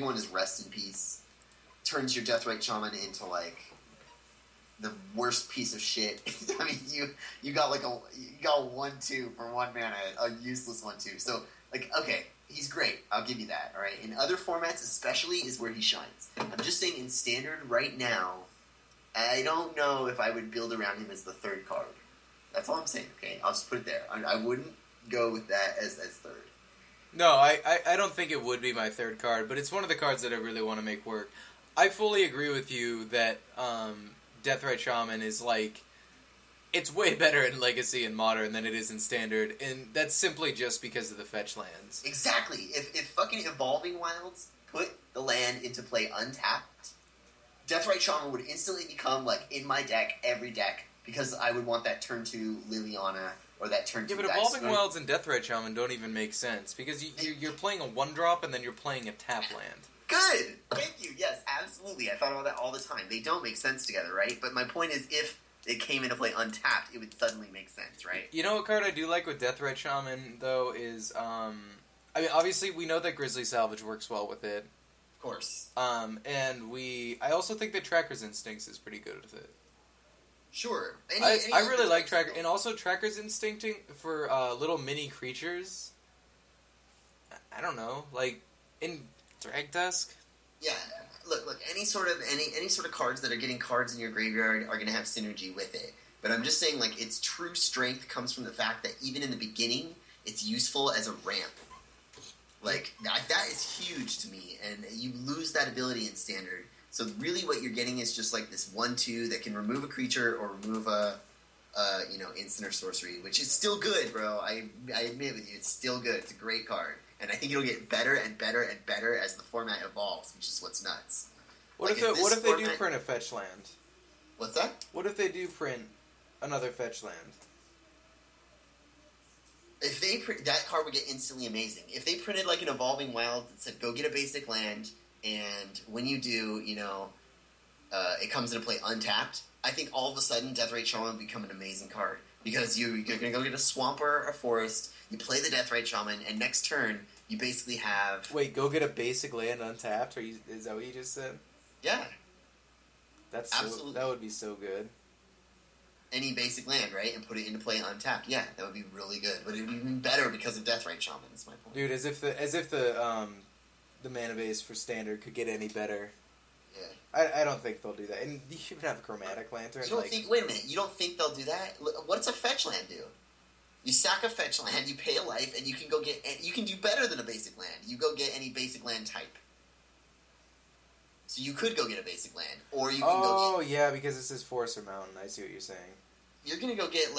big one is Rest in Peace. Turns your Deathrite Shaman into, like, the worst piece of shit. I mean, you got, like, you got a 1/2 for 1 mana, a useless 1/2. So, like, okay, he's great. I'll give you that, all right? In other formats, especially, is where he shines. I'm just saying, in Standard right now, I don't know if I would build around him as the 3rd card. That's all I'm saying, okay? I'll just put it there. I wouldn't go with that as 3rd. No, I don't think it would be my 3rd card, but it's one of the cards that I really want to make work. I fully agree with you that Deathrite Shaman is, like, it's way better in Legacy and Modern than it is in Standard, and that's simply just because of the fetch lands. Exactly. If fucking Evolving Wilds put the land into play untapped, Deathrite Shaman would instantly become, like, in my deck, every deck, because I would want that turn 2 Liliana, or that turn 2 Yeah, but Evolving Wilds and Deathrite Shaman don't even make sense, because you're playing a 1-drop and then you're playing a tap land. Good! Thank you, yes, absolutely. I thought about that all the time. They don't make sense together, right? But my point is, if it came into play untapped, it would suddenly make sense, right? You know what card I do like with Deathrite Shaman, though, is, I mean, obviously we know that Grizzly Salvage works well with it. Of course. And I also think that Tracker's Instincts is pretty good with it. Sure. I really like Tracker, and also Tracker's Instincting for little mini creatures. I don't know, like in Dragdusk. Yeah, look. Any sort of cards that are getting cards in your graveyard are going to have synergy with it. But I'm just saying, like, its true strength comes from the fact that even in the beginning, it's useful as a ramp. Like, that is huge to me, and you lose that ability in Standard. So really what you're getting is just, like, this 1/2 that can remove a creature or remove a instant or sorcery, which is still good, bro. I admit with you, it's still good. It's a great card. And I think it'll get better and better and better as the format evolves, which is what's nuts. What if they do print a fetch land? What's that? What if they do print another fetch land? If they print, that card would get instantly amazing. If they printed like an Evolving Wild that said, go get a basic land, and when you do, it comes into play untapped, I think all of a sudden Deathrite Shaman would become an amazing card. Because you're going to go get a swamp or a forest, you play the Deathrite Shaman, and next turn, you basically have... Wait, go get a basic land untapped? Is that what you just said? Yeah. Absolutely. That would be so good. Any basic land, right? And put it into play untapped. Yeah, that would be really good. But it would be even better because of Deathrite Shaman, is my point. Dude, as if the mana base for Standard could get any better. Yeah. I don't think they'll do that. And you even have Chromatic Lantern. Wait a minute, you don't think they'll do that? What's a fetch land do? You sack a fetch land, you pay a life, and you can go get... You can do better than a basic land. You go get any basic land type. So you could go get a basic land, or you can go get... Oh, yeah, because this is Forest or Mountain. I see what you're saying. You're gonna go get,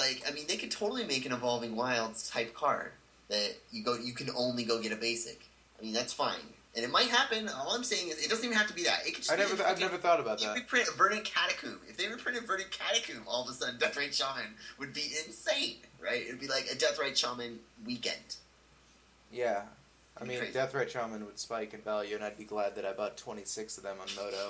they could totally make an Evolving Wilds type card that you can only go get a basic. I mean, that's fine. And it might happen. All I'm saying is, it doesn't even have to be that. It could just I've never thought about that. You could print a Verdant Catacomb. If they reprinted Verdant Catacomb, all of a sudden Deathrite Shaman would be insane, right? It would be like a Deathrite Shaman weekend. Yeah. I mean, crazy. Deathrite Shaman would spike in value, and I'd be glad that I bought 26 of them on Moto.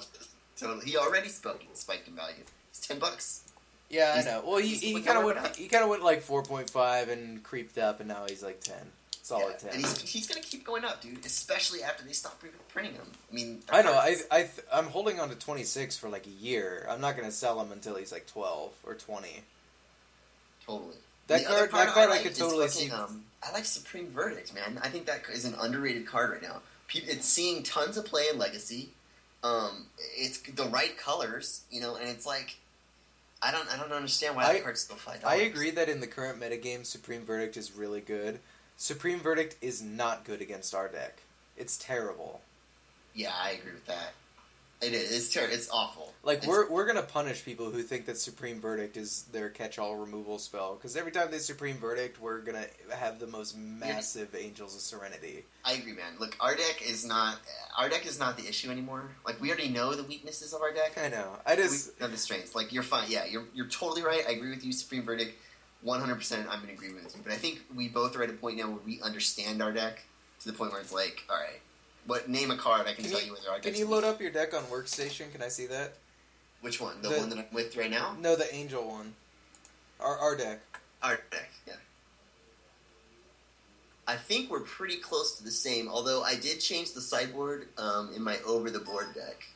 Totally. He already spiked in value. It's $10. Yeah, I know. Well, he kind of went like 4.5 and creeped up, and now he's like 10. Solid 10. And he's going to keep going up, dude, especially after they stop printing them. I mean... I know. I'm holding on to 26 for like a year. I'm not going to sell him until he's like 12 or 20. Totally. That card I could totally see... I like Supreme Verdict, man. I think that is an underrated card right now. It's seeing tons of play in Legacy. It's the right colors, and it's like... I don't understand why that card's still $5. I agree that in the current metagame, Supreme Verdict is really good. Supreme Verdict is not good against our deck. It's terrible. Yeah, I agree with that. It is. It's terrible. It's awful. We're gonna punish people who think that Supreme Verdict is their catch-all removal spell, because every time they Supreme Verdict, we're gonna have the most massive Angels of Serenity. I agree, man. Look, our deck is not the issue anymore. Like, we already know the weaknesses of our deck. I know. We know the strengths. Like, you're fine. Yeah, you're totally right. I agree with you. Supreme Verdict. 100% I'm going to agree with you. But I think we both are at a point now where we understand our deck to the point where it's like, alright, name a card, I can tell you whether our deck's Can you load up your deck on Workstation? Can I see that? Which one? The one that I'm with right now? No, the Angel one. Our deck. Our deck, yeah. I think we're pretty close to the same, although I did change the sideboard in my over-the-board deck.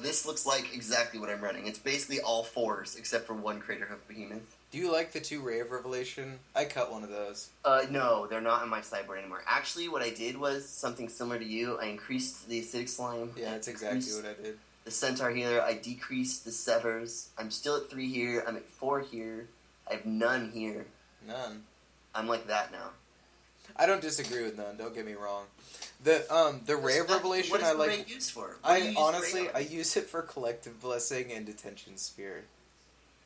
This looks like exactly what I'm running. It's basically all 4s, except for 1 Craterhoof Behemoth. Do you like the 2 Ray of Revelation? I cut one of those. No, they're not in my sideboard anymore. Actually, what I did was something similar to you. I increased the Acidic Slime. Yeah, that's exactly what I did. The Centaur Healer. I decreased the Severs. I'm still at 3 here. I'm at 4 here. I have none here. None. I'm like that now. I don't disagree with none. Don't get me wrong. The Ray of Revelation, what is I the like. Ray used for? I use it for Collective Blessing and Detention Sphere.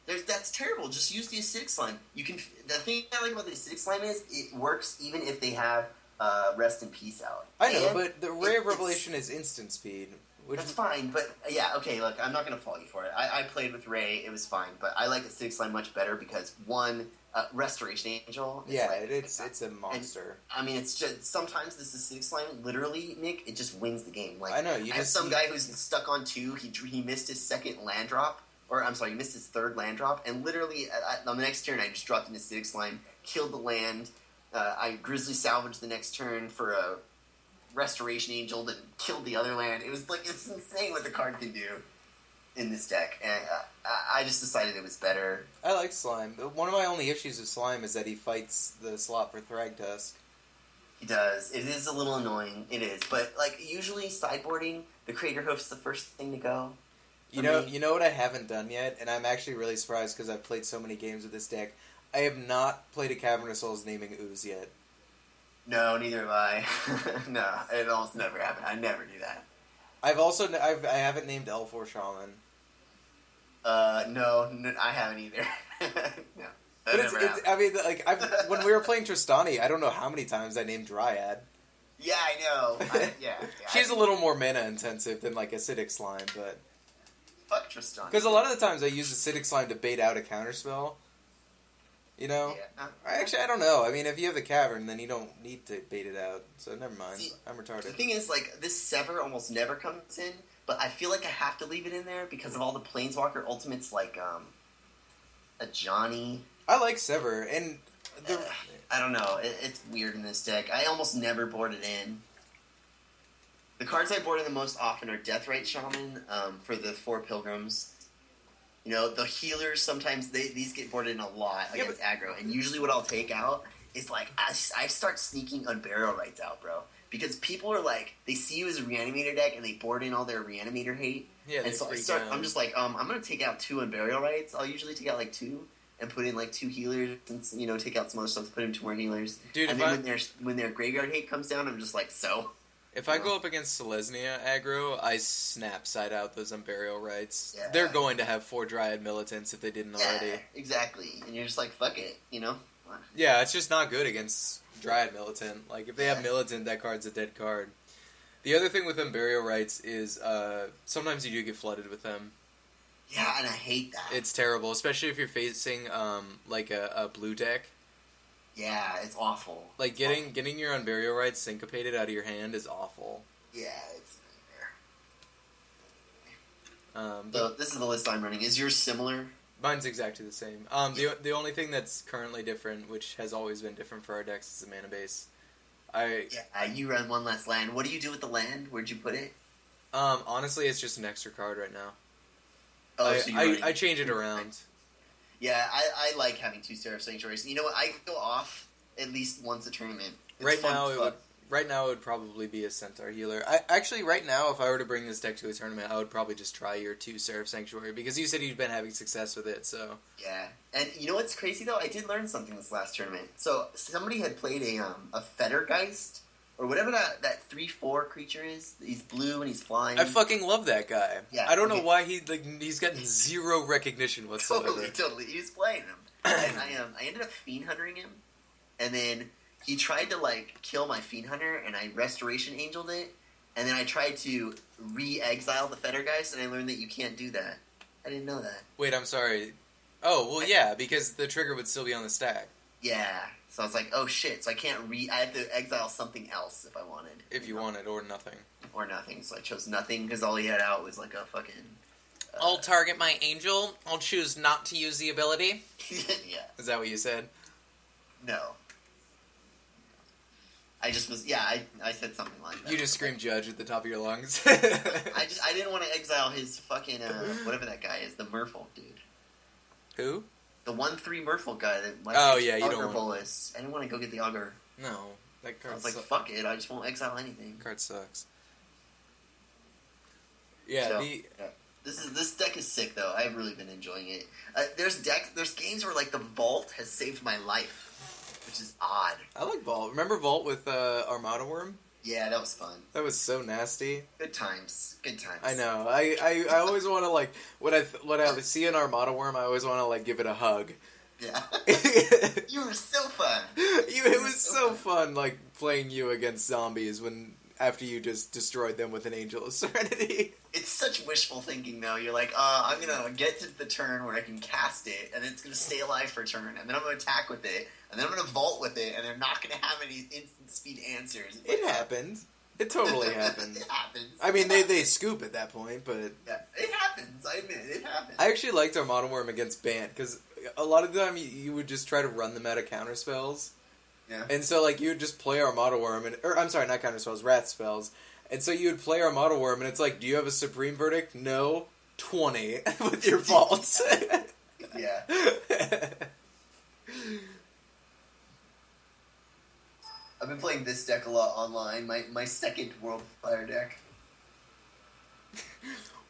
That's terrible. Just use the Acidic Slime. You can. The thing I like about the Acidic Slime is it works even if they have Rest in Peace out. I know, but the Ray of Revelation is instant speed. That's fine, but yeah, okay, look, I'm not going to fault you for it. I played with Ray, it was fine, but I like Acidic Slime much better because, one, Restoration Angel. It's a monster. And, I mean, it's just, sometimes this Acidic Slime, literally, Nick, it just wins the game. Like, I know, I have some guy who's stuck on 2, he missed his second land drop, or I'm sorry, he missed his third land drop, and literally, on the next turn, I just dropped an Acidic Slime, killed the land, I Grizzly salvaged the next turn for a Restoration Angel that killed the other land. It was like, it's insane what the card can do in this deck, and I just decided it was better. I like Slime. One of my only issues with Slime is that he fights the slot for Thragtusk. He does. It is a little annoying. It is, but like usually sideboarding, the Craterhoof's the first thing to go. You know what I haven't done yet, and I'm actually really surprised because I've played so many games with this deck. I have not played a Cavern of Souls naming Ooze yet. No, neither have I. No, it almost never happened. I never do that. I haven't named L4 Shaman. No, I haven't either. No, when we were playing Tristani, I don't know how many times I named Dryad. Yeah, I know. Yeah. She's a little more mana intensive than like Acidic Slime, but fuck Tristani. Because a lot of the times I use Acidic Slime to bait out a counterspell. You know? Yeah. I don't know. I mean, if you have the Cavern, then you don't need to bait it out. So never mind. See, I'm retarded. The thing is, like, this Sever almost never comes in, but I feel like I have to leave it in there because of all the Planeswalker ultimates, like, a Johnny. I like Sever, and I don't know. It's weird in this deck. I almost never board it in. The cards I board in the most often are Deathrite Shaman for the 4 Pilgrims. You know, the healers, sometimes these get boarded in a lot against aggro. And usually what I'll take out is, like, I start sneaking Unburial Rites out, bro. Because people are, like, they see you as a Reanimator deck, and they board in all their Reanimator hate. Yeah, and so I'm just like, I'm going to take out 2 Unburial Rites. I'll usually take out, like, 2. And put in, like, 2 healers, and, you know, take out some other stuff to put in 2 more healers. Dude, and then when their Graveyard hate comes down, I'm just like, so... If I go up against Selesnya aggro, I snap side out those Unburial Rites. Yeah. They're going to have 4 Dryad Militants if they didn't already. Yeah, exactly. And you're just like, fuck it, you know? Yeah, it's just not good against Dryad Militant. Like, if they have Militant, that card's a dead card. The other thing with Unburial Rites is sometimes you do get flooded with them. Yeah, and I hate that. It's terrible, especially if you're facing like a blue deck. Yeah, it's awful. Like, getting your Unburial Rites syncopated out of your hand is awful. Yeah, it's a nightmare. So, this is the list I'm running. Is yours similar? Mine's exactly the same. The only thing that's currently different, which has always been different for our decks, is the mana base. You run 1 less land. What do you do with the land? Where'd you put it? Honestly, it's just an extra card right now. Oh, I change it around. Yeah, I like having 2 Seraph Sanctuaries. You know what? I go off at least once a tournament. Right now, it would probably be a Centaur Healer. Right now, if I were to bring this deck to a tournament, I would probably just try your 2 Seraph Sanctuary, because you said you've been having success with it, so... Yeah, and you know what's crazy, though? I did learn something this last tournament. So, somebody had played a Fettergeist, or whatever that 3/4 creature is. He's blue and he's flying. I fucking love that guy. Yeah, I don't know why he's gotten 0 recognition whatsoever. Totally. He's playing him. And I ended up Fiend Huntering him, and then he tried to, like, kill my Fiend Hunter, and I Restoration Angeled it, and then I tried to re-exile the Fettergeist, and I learned that you can't do that. I didn't know that. Wait, I'm sorry. Oh, well, yeah, because the trigger would still be on the stack. Yeah. So I was like, oh shit, so I have to exile something else if I wanted. If you wanted, or nothing. Or nothing, so I chose nothing, because all he had out was like a fucking I'll target my angel. I'll choose not to use the ability. Yeah. Is that what you said? No. I just was, I said something like that. You just screamed judge at the top of your lungs. I didn't want to exile his fucking, whatever that guy is, the Merfolk dude. Who? The 1/3 Merfolk guy that you don't want... Bolus. I didn't want to go get the Augur. No, that card I was like, fuck it, I just won't exile anything. Card sucks. Yeah, so, This deck is sick though. I've really been enjoying it. There's games where like the Vault has saved my life, which is odd. I like Vault. Remember Vault with Armada Worm? Yeah, that was fun. That was so nasty. Good times. Good times. I know. I always want to like when I see an Armada Worm, I always want to like give it a hug. Yeah. You were so fun. It was so fun like playing you against zombies after you just destroyed them with an Angel of Serenity. It's such wishful thinking, though. You're like, I'm going to get to the turn where I can cast it, and then it's going to stay alive for a turn, and then I'm going to attack with it, and then I'm going to vault with it, and they're not going to have any instant speed answers. It happened. It totally happened. It happens. I mean, they scoop at that point, but... Yeah, it happens. I admit it happens. I actually liked Armada Worm against Bant, because a lot of the time you would just try to run them out of counter spells. Yeah. And so, like, you would just play Armada Worm, I'm sorry, not counter spells, wrath spells. And so you would play Armada Worm, and it's like, do you have a Supreme Verdict? No. 20 with your vaults. Yeah. I've been playing this deck a lot online. My second World Fire deck.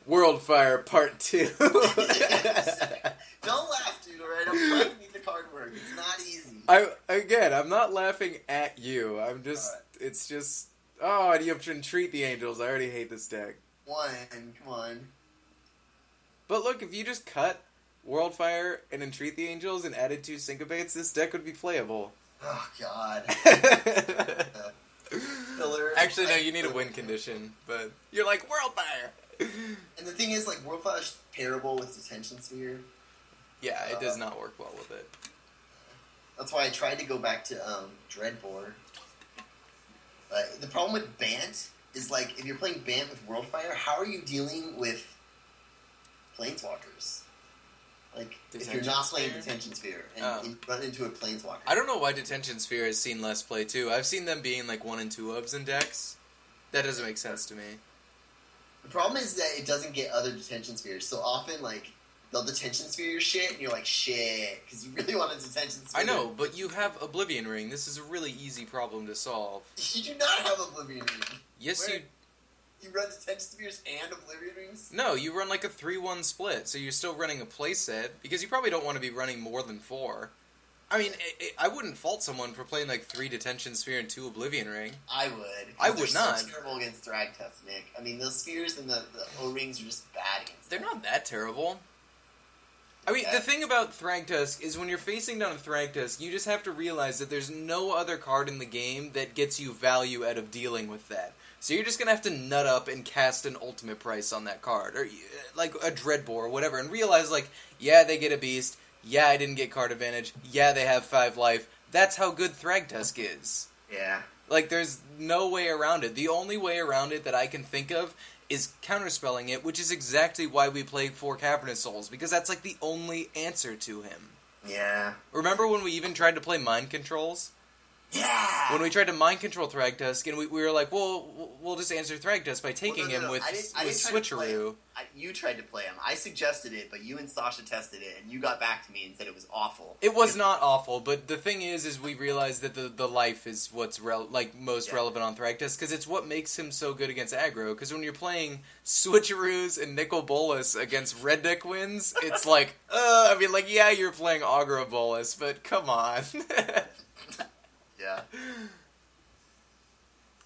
World Fire Part 2. Don't laugh, dude, alright? I'm trying to make the card work. It's not easy. I'm not laughing at you. I'm just, It's just, and you have to entreat the Angels. I already hate this deck. Come on. But look, if you just cut World Fire and entreat the Angels and added 2 Syncopates, this deck would be playable. Oh, God. Actually, no, you need a win condition, but you're like, World Fire! And the thing is, like, World Fire's terrible with Detention Sphere. Yeah, it does not work well with it. That's why I tried to go back to Dreadbore. The problem with Bant is, like, if you're playing Bant with World Fire, how are you dealing with Planeswalkers? Like, if you're not playing Detention Sphere and you run into a Planeswalker. I don't know why Detention Sphere has seen less play, too. I've seen them being, like, 1 and 2 ubs in decks. That doesn't make sense to me. The problem is that it doesn't get other Detention Spheres. So often, like, they'll Detention Sphere your shit, and you're like, shit, because you really want a Detention Sphere. I know, but you have Oblivion Ring. This is a really easy problem to solve. You do not have Oblivion Ring. Yes, you... You run Detention Spheres and Oblivion Rings? No, you run like a 3-1 split, so you're still running a playset, because you probably don't want to be running more than 4. I mean, I wouldn't fault someone for playing like 3 Detention Sphere and 2 Oblivion Ring. I would. I would not. So terrible against Thragtusk, Nick. I mean, those spheres and the O-rings are just bad against They're them. not that terrible. I mean, the thing about Thragtusk is when you're facing down a Thragtusk, you just have to realize that there's no other card in the game that gets you value out of dealing with that. So you're just going to have to nut up and cast an ultimate price on that card. Or, like, a Dreadbore or whatever. And realize, like, yeah, they get a beast. Yeah, I didn't get card advantage. Yeah, they have 5 life. That's how good Thragtusk is. Yeah. Like, there's no way around it. The only way around it that I can think of is counterspelling it, which is exactly why we play 4 Cavernous Souls. Because that's, like, the only answer to him. Yeah. Remember when we even tried to play Mind Controls? Yeah! When we tried to mind control Thragtusk, and we were like, well, we'll just answer Thragtusk by taking him with Switcheroo. You tried to play him. I suggested it, but you and Sasha tested it, and you got back to me and said it was awful. It was not awful, but the thing is we realized that the life is what's most relevant on Thragtusk, because it's what makes him so good against aggro, because when you're playing Switcheroos and Nicol Bolas against Red Deck wins, it's like, I mean, like, yeah, you're playing Aggro Bolas, but come on. Yeah.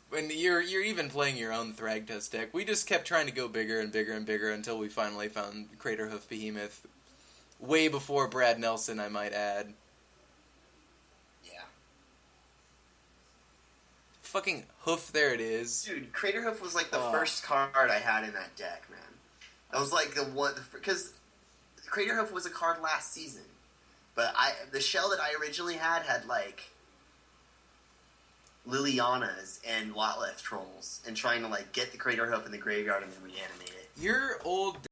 When you're even playing your own Thragtusk deck, we just kept trying to go bigger and bigger and bigger until we finally found Craterhoof Behemoth. Way before Brad Nelson, I might add. Yeah. Fucking hoof, there it is. Dude, Craterhoof was like the first card I had in that deck, man. That was like the one, because Craterhoof was a card last season. But the shell that I originally had like Lilianas and Lotleth trolls, and trying to like get the Craterhoof in the graveyard and then reanimate it. Your old